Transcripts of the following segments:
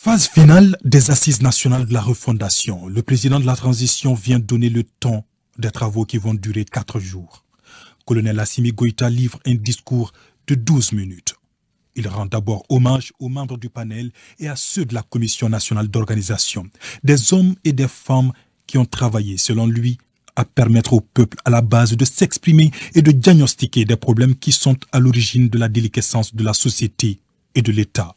Phase finale des Assises nationales de la refondation. Le président de la transition vient donner le temps des travaux qui vont durer 4 jours. Colonel Assimi Goïta livre un discours de 12 minutes. Il rend d'abord hommage aux membres du panel et à ceux de la Commission nationale d'organisation, des hommes et des femmes qui ont travaillé, selon lui, à permettre au peuple à la base de s'exprimer et de diagnostiquer des problèmes qui sont à l'origine de la déliquescence de la société et de l'État.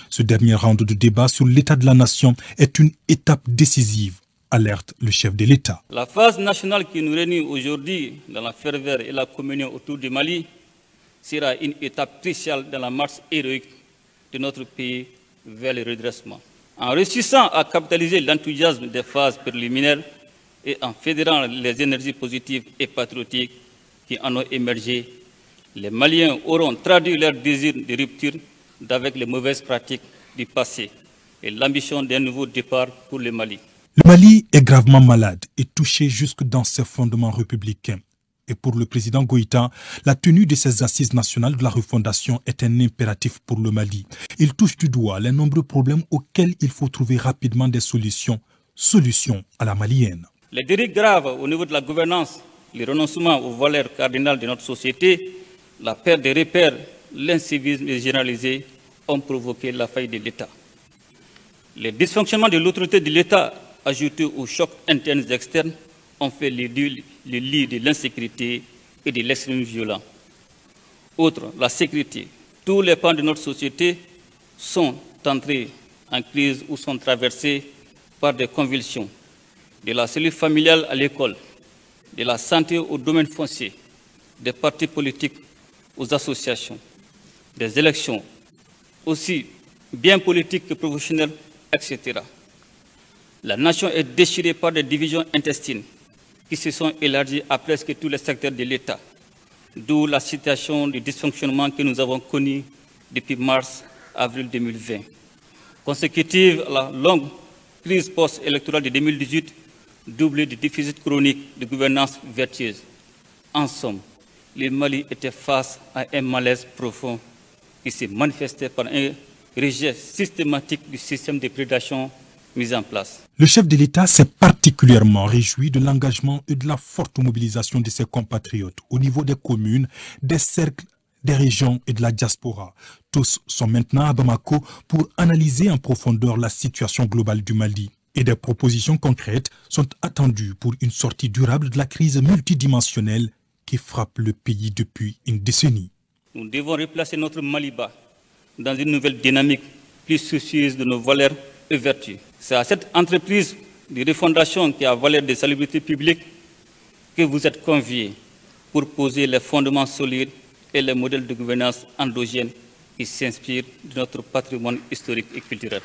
Ce dernier round de débat sur l'état de la nation est une étape décisive, alerte le chef de l'État. La phase nationale qui nous réunit aujourd'hui dans la ferveur et la communion autour du Mali sera une étape cruciale dans la marche héroïque de notre pays vers le redressement. En réussissant à capitaliser l'enthousiasme des phases préliminaires et en fédérant les énergies positives et patriotiques qui en ont émergé, les Maliens auront traduit leur désir de rupture d'avec les mauvaises pratiques du passé et l'ambition d'un nouveau départ pour le Mali. Le Mali est gravement malade et touché jusque dans ses fondements républicains. Et pour le président Goïta, la tenue de ces assises nationales de la refondation est un impératif pour le Mali. Il touche du doigt les nombreux problèmes auxquels il faut trouver rapidement des solutions à la malienne. Les dérives graves au niveau de la gouvernance, le renoncement aux valeurs cardinales de notre société, la perte des repères, l'incivisme généralisé ont provoqué la faillite de l'État. Les dysfonctionnements de l'autorité de l'État, ajoutés aux chocs internes et externes, ont fait le lit de l'insécurité et de l'extrémisme violent. Outre la sécurité, tous les pans de notre société sont entrés en crise ou sont traversés par des convulsions, de la cellule familiale à l'école, de la santé au domaine foncier, des partis politiques aux associations, des élections, aussi bien politiques que professionnelles, etc. La nation est déchirée par des divisions intestines qui se sont élargies à presque tous les secteurs de l'État, d'où la situation de dysfonctionnement que nous avons connue depuis mars-avril 2020. Consécutive à la longue crise post-électorale de 2018, doublée de déficit chronique de gouvernance vertueuse. En somme, le Mali était face à un malaise profond qui s'est manifesté par un rejet systématique du système de prédation mis en place. Le chef de l'État s'est particulièrement réjoui de l'engagement et de la forte mobilisation de ses compatriotes au niveau des communes, des cercles, des régions et de la diaspora. Tous sont maintenant à Bamako pour analyser en profondeur la situation globale du Mali. Et des propositions concrètes sont attendues pour une sortie durable de la crise multidimensionnelle qui frappe le pays depuis une décennie. Nous devons replacer notre Maliba dans une nouvelle dynamique plus soucieuse de nos valeurs et vertus. C'est à cette entreprise de refondation qui a valeur de salubrité publique que vous êtes conviés pour poser les fondements solides et les modèles de gouvernance endogènes qui s'inspirent de notre patrimoine historique et culturel.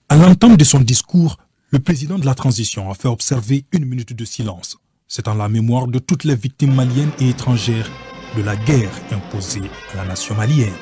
À l'entame de son discours, le président de la transition a fait observer 1 minute de silence. C'est en la mémoire de toutes les victimes maliennes et étrangères de la guerre imposée à la nation malienne.